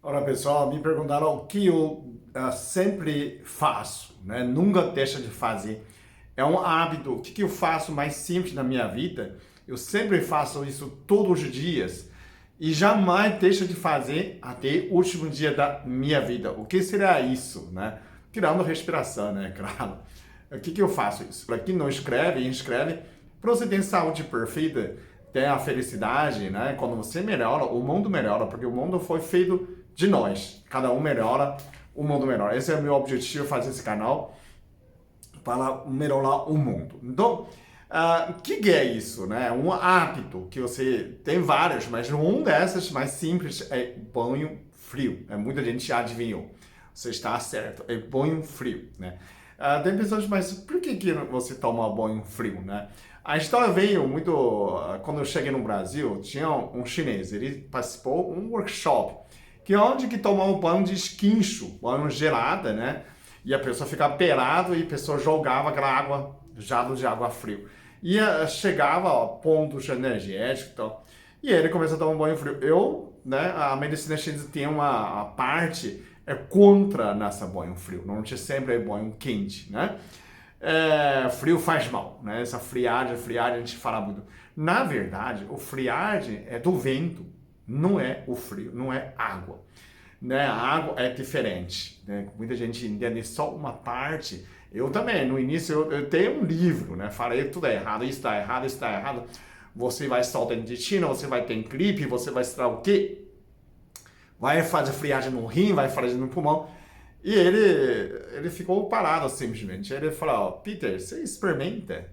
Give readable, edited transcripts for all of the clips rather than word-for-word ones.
Olá pessoal, me perguntaram o que eu sempre faço, né? Nunca deixo de fazer. É um hábito. O que eu faço mais simples na minha vida? Eu sempre faço isso todos os dias e jamais deixo de fazer até o último dia da minha vida. O que será isso, né? Tirando a respiração, né? Claro. O que eu faço isso? Para quem não escreve, inscreve. Para você ter saúde perfeita, ter a felicidade, né? Quando você melhora, o mundo melhora, porque o mundo foi feito de nós. Cada um melhora, o mundo melhora. Esse é o meu objetivo, fazer esse canal para melhorar o mundo. Então, o que é isso? Né? Um hábito que você tem vários, mas um dessas mais simples é banho frio. Muita gente já adivinhou. Você está certo, é banho frio. Né? Tem pessoas, mas por que você toma banho frio? Né? A história veio muito. Quando eu cheguei no Brasil, tinha um chinês, ele participou de um workshop que é onde que toma um banho de esquincho, banho gelada, né? E a pessoa ficava pelado e a pessoa jogava aquela água, jato de água frio. E chegava a pontos energéticos e tal. E aí ele começou a tomar um banho frio. Né, a medicina chinesa tem uma parte contra nessa banho frio. Normalmente sempre é banho quente, né? Frio faz mal, né? Essa friagem a gente fala muito. Na verdade, o friagem é do vento, não é o frio, não é água. Né? A água é diferente, né? Muita gente entende só uma parte. Eu também, no início, eu tenho um livro, né? Falei tudo é errado, isso está errado, isso está errado. Você vai soltar intestino, você vai ter gripe, você vai estar o quê? Vai fazer friagem no rim, vai fazer no pulmão. E ele ficou parado simplesmente. Ele falou, ó, Peter, você experimenta,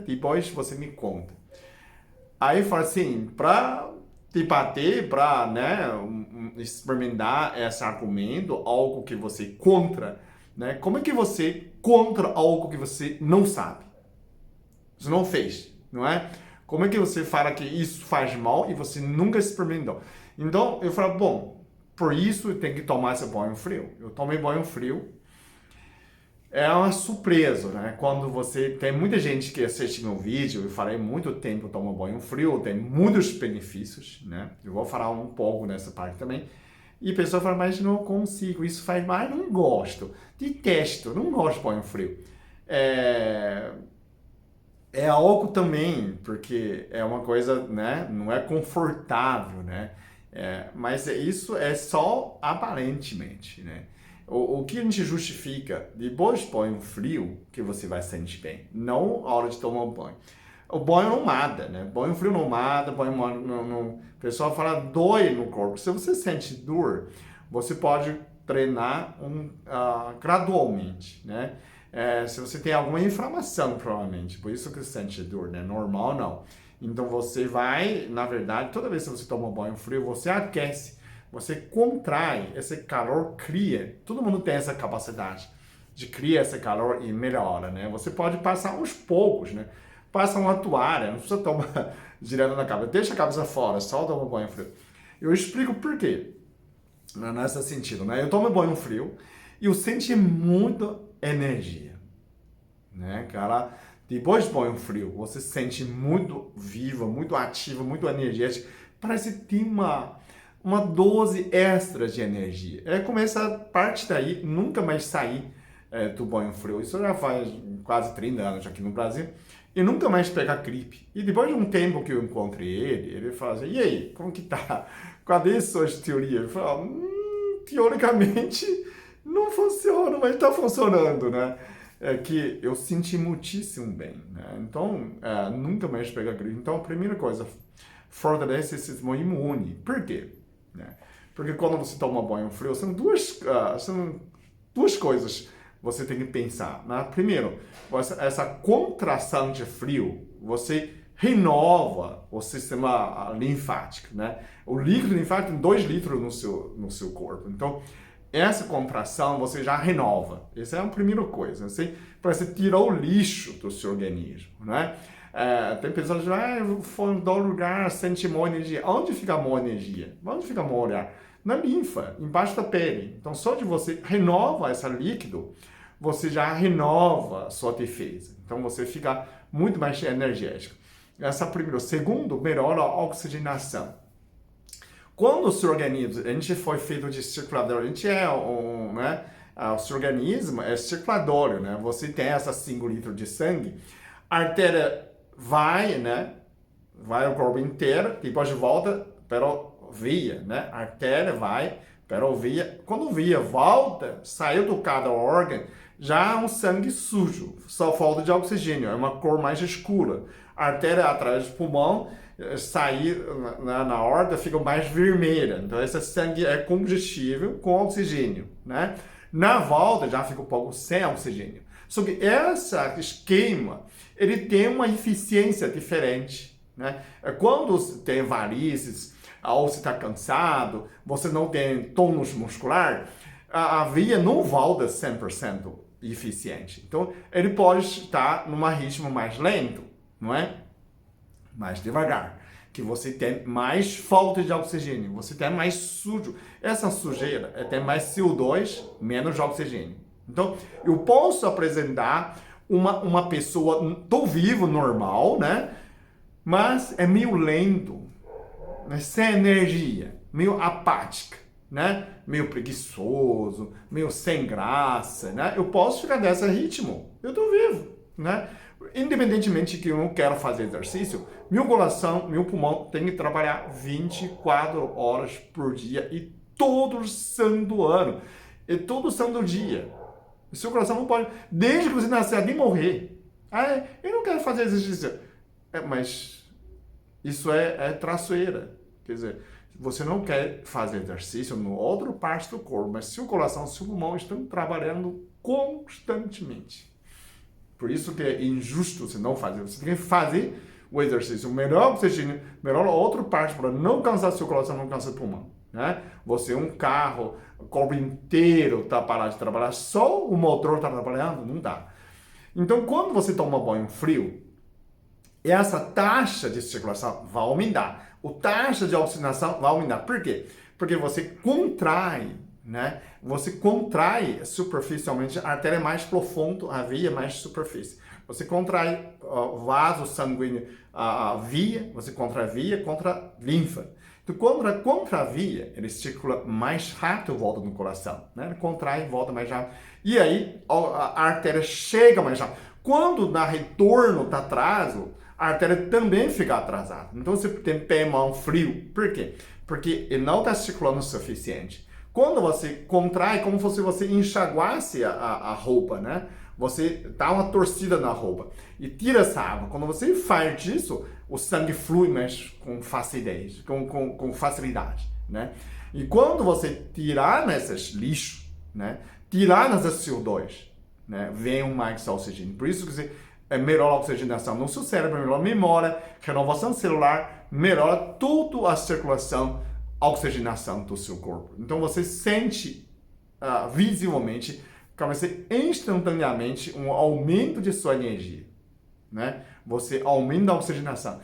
depois você me conta. Aí fala assim, para debater, para né, experimentar esse argumento, algo que você contra, né? Como é que você contra algo que você não sabe? Você não fez, não é? Como é que você fala que isso faz mal e você nunca experimentou? Então eu falo, bom, por isso tem que tomar esse banho frio. Eu tomei banho frio. É uma surpresa, né? Quando você tem muita gente que assiste meu vídeo, eu falei muito tempo toma banho frio, tem muitos benefícios, né? Eu vou falar um pouco nessa parte também. E a pessoa fala, mas não consigo, isso faz mal, não gosto, detesto, não gosto de banho frio. É, é algo também, porque é uma coisa, né? Não é confortável, né? Mas isso é só aparentemente, né? O que a gente justifica? Depois põe um frio que você vai sentir bem, não a hora de tomar um banho. O banho não mata, né? Banho frio não mata, o pessoal fala dói no corpo. Se você sente dor, você pode treinar gradualmente, né? Se você tem alguma inflamação, provavelmente, por isso que sente dor, né? Normal não. Então você vai, na verdade, toda vez que você toma banho frio, você aquece, você contrai, esse calor cria. Todo mundo tem essa capacidade de criar esse calor e melhora, né? Você pode passar uns poucos, né? Passa uma toalha, não precisa tomar direto na cabeça, deixa a cabeça fora, só toma banho frio. Eu explico por quê, nesse sentido, né? Eu tomo banho frio e eu senti muita energia, né, cara? Depois de banho frio, você se sente muito viva, muito ativa, muito energética. Parece que tem uma dose extra de energia. Começa a partir daí, nunca mais sair do banho frio. Isso já faz quase 30 anos aqui no Brasil. E nunca mais pegar gripe. E depois de um tempo que eu encontrei ele fala assim, e aí, como que tá? Cadê suas teorias? Ele fala, teoricamente não funciona, mas está funcionando, né? Que eu senti muitíssimo bem, né? Então, nunca mais pegar gripe. Então, a primeira coisa, fortalece esse sistema imune. Por quê? Né? Porque quando você toma banho frio, são duas coisas você tem que pensar. Né? Primeiro, essa contração de frio, você renova o sistema linfático, né? O líquido linfático tem 2 litros no seu corpo. Então, essa contração você já renova. Essa é a primeira coisa. Assim, para você tirar o lixo do seu organismo, né? Tem pessoas que dizem, foi em tal lugar, sente má energia. Onde fica a má energia? Onde fica a má olhar? Na linfa, embaixo da pele. Então, só de você renova esse líquido, você já renova a sua defesa. Então, você fica muito mais energético. Essa é a primeira. Segundo, melhora a oxigenação. Quando o seu organismo, a gente foi feito de circulador, a gente é né? O seu organismo é circulatório, né? Você tem essas 5 litros de sangue, a artéria vai, né? Vai o corpo inteiro, depois volta para via, né? A artéria vai para via. Quando via volta, saiu do cada órgão, já é um sangue sujo, só falta de oxigênio, é uma cor mais escura. A artéria atrás do pulmão, sair na horta, fica mais vermelha. Então, esse sangue é combustível com oxigênio, né? Na volta, já fica um pouco sem oxigênio. Só que esse esquema, ele tem uma eficiência diferente, né? Quando tem varizes, ou você está cansado, você não tem tônus muscular, a via não volta 100% eficiente. Então, ele pode estar num ritmo mais lento, não é? Mais devagar, que você tem mais falta de oxigênio, você tem mais sujo. Essa sujeira tem mais CO2, menos oxigênio. Então, eu posso apresentar uma pessoa, tô vivo, normal, né? Mas é meio lento, né? Sem energia, meio apática, né? Meio preguiçoso, meio sem graça, né? Eu posso ficar desse ritmo, eu tô vivo, né? Independentemente que eu não quero fazer exercício, meu coração, meu pulmão tem que trabalhar 24 horas por dia e todo santo ano, e todo santo dia. O seu coração não pode, desde que você nascer até morrer. Ah, eu não quero fazer exercício. Mas isso é traiçoeira. Quer dizer, você não quer fazer exercício no outro parte do corpo, mas seu coração, seu pulmão estão trabalhando constantemente. Por isso que é injusto você não fazer. Você tem que fazer o exercício. O melhor oxigênio, melhor outra parte para não cansar seu coração, não cansar seu pulmão. Né? Você é um carro, o corpo inteiro está parado de trabalhar, só o motor está trabalhando? Não dá. Então, quando você toma banho frio, essa taxa de circulação vai aumentar. A taxa de oxigenação vai aumentar. Por quê? Porque você contrai, né? Você contrai superficialmente, a artéria é mais profunda, a via é mais superfície. Você contrai o vaso sanguíneo, a via, você contrai a via contra a linfa. Então, contra a via, ele circula mais rápido e volta no coração, né? Ele contrai e volta mais rápido. E aí, a artéria chega mais rápido. Quando dá retorno, está atraso, a artéria também fica atrasada. Então, você tem pé e mão frio. Por quê? Porque ele não está circulando o suficiente. Quando você contrai, como se você enxaguasse a roupa, né? Você dá uma torcida na roupa e tira essa água. Quando você faz isso, o sangue flui mais com facilidade, com facilidade, né? E quando você tirar nesses lixos, né? Tirar nessas CO2, né? Vem um mais oxigênio. Por isso que você é melhor a oxigenação no seu cérebro, melhor memória, renovação celular, melhora toda a circulação, a oxigenação do seu corpo. Então você sente visivelmente, você instantaneamente um aumento de sua energia, né? Você aumenta a oxigenação.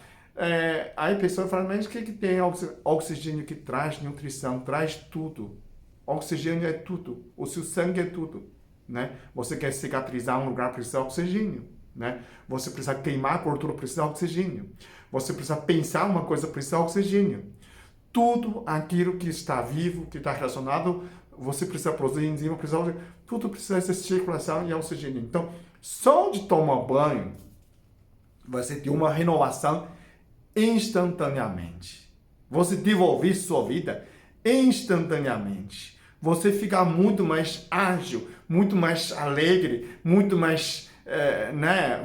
Aí a pessoa fala, mas o que tem oxigênio que traz nutrição, traz tudo. Oxigênio é tudo, o seu sangue é tudo, né? Você quer cicatrizar um lugar, precisa de oxigênio, né? Você precisa queimar a gordura, precisa de oxigênio. Você precisa pensar uma coisa, precisa de oxigênio. Tudo aquilo que está vivo, que está relacionado, você precisa produzir enzima, tudo precisa de circulação e oxigênio. Então, só de tomar banho, você tem uma renovação instantaneamente. Você devolver sua vida instantaneamente. Você fica muito mais ágil, muito mais alegre, muito mais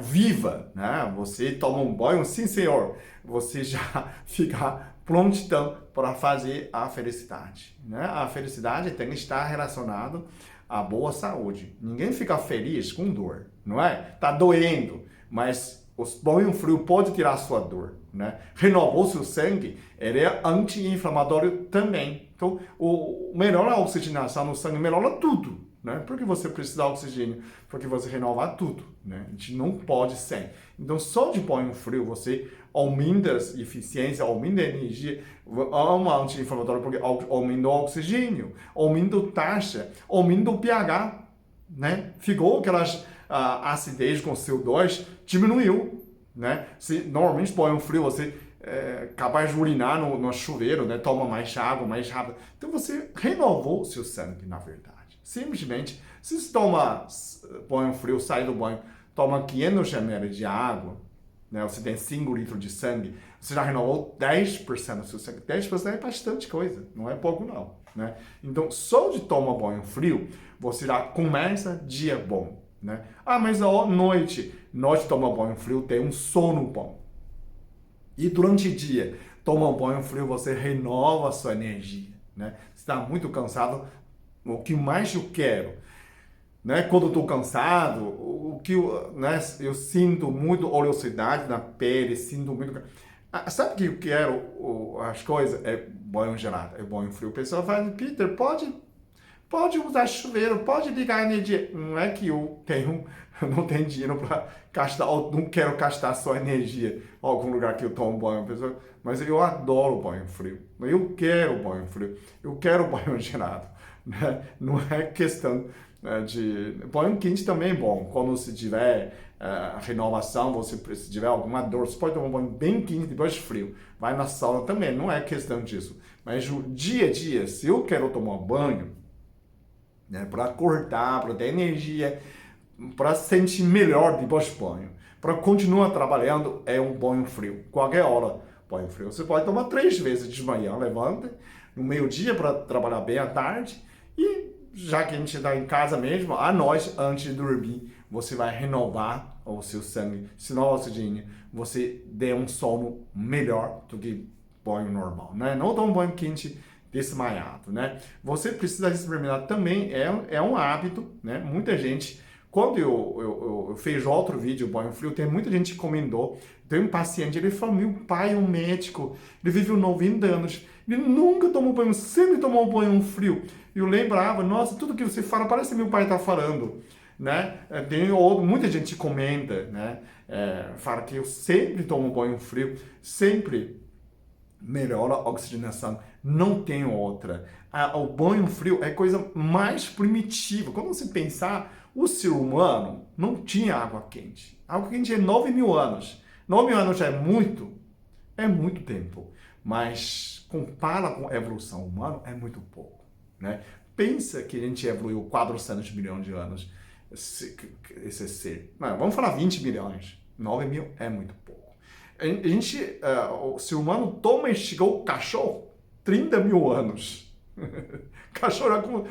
viva. Né? Você toma um banho, sim senhor, você já fica prontidão para fazer a felicidade. Né? A felicidade tem que estar relacionada à boa saúde. Ninguém fica feliz com dor, não é? Tá doendo, mas o banho frio pode tirar a sua dor, né? Renovou seu sangue, ele é anti-inflamatório também. Então, melhora a oxigenação no sangue, melhora tudo, né? Porque você precisa de oxigênio, porque você renova tudo, né? A gente não pode sem. Então, só de banho frio você aumenta a eficiência, aumenta a energia, ama anti-inflamatório porque aumenta o oxigênio, aumenta a taxa, aumenta o pH, né? Ficou aquelas acidez com CO2, diminuiu, né? Se normalmente banho frio você capaz de urinar no chuveiro, né? Toma mais água, mais rápido. Então você renovou o seu sangue, na verdade. Simplesmente, se você toma banho frio, sai do banho, toma 500 ml de água, né? Você tem 5 litros de sangue, você já renovou 10% do seu sangue. 10% é bastante coisa, não é pouco não, né? Então, só de tomar banho frio, você já começa dia bom, né? Ah, mas à noite toma banho frio, tem um sono bom. E durante o dia, toma um banho frio, você renova a sua energia, né? Você está muito cansado, o que mais eu quero, né? Quando estou cansado, né? Eu sinto muito oleosidade na pele, sinto muito... Sabe o que eu quero, as coisas? É banho gelado, é banho frio. O pessoal fala, Peter, pode usar chuveiro, pode ligar a energia. Não é que eu não tenho dinheiro para gastar, ou não quero gastar sua energia em algum lugar que eu tomo banho. Mas eu adoro banho frio. Eu quero banho frio. Eu quero banho gelado. Né? Não é questão de... Banho quente também é bom. Quando você tiver renovação, se tiver alguma dor, você pode tomar um banho bem quente, depois frio. Vai na sauna também, não é questão disso. Mas o dia a dia, se eu quero tomar banho, né, para acordar, para ter energia, para sentir melhor depois do banho, para continuar trabalhando, é um banho frio. Qualquer hora, banho frio. Você pode tomar 3 vezes de manhã, levanta, no meio-dia para trabalhar bem à tarde, e já que a gente está em casa mesmo, à noite, antes de dormir, você vai renovar o seu sangue, senão você dê um sono melhor do que banho normal, né? Não toma banho quente desmaiado, né? Você precisa experimentar também, é um hábito, né? Muita gente, quando eu fiz outro vídeo, banho frio, tem muita gente que comentou, tem um paciente, ele falou, meu pai é um médico, ele viveu 90 anos, ele nunca tomou banho, sempre tomou banho frio. Eu lembrava, nossa, tudo que você fala, parece que meu pai está falando, né? Muita gente comenta, né? Fala que eu sempre tomo banho frio, sempre melhora a oxigenação, não tem outra. O banho frio é a coisa mais primitiva. Quando você pensar, o ser humano não tinha água quente. A água quente é 9.000 anos. 9.000 anos já é muito tempo. Mas compara com a evolução humana, é muito pouco, né? Pensa que a gente evoluiu 400 milhões de anos, esse ser. Não, vamos falar 20 milhões. 9.000 é muito pouco. O ser humano domesticou o cachorro 30.000 anos. Cachorro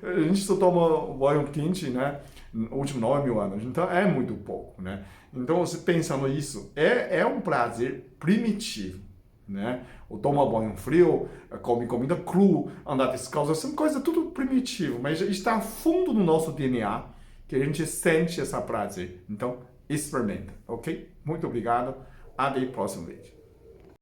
a gente só toma banho quente, né? Nos últimos 9.000 anos. Então é muito pouco, né? Então você pensando nisso, é um prazer primitivo, né? Ou toma banho frio, come comida crua, andar descalço, são coisas tudo primitivo, mas está fundo no nosso DNA que a gente sente essa prazer. Então experimenta, ok? Muito obrigado. Até o próximo vídeo.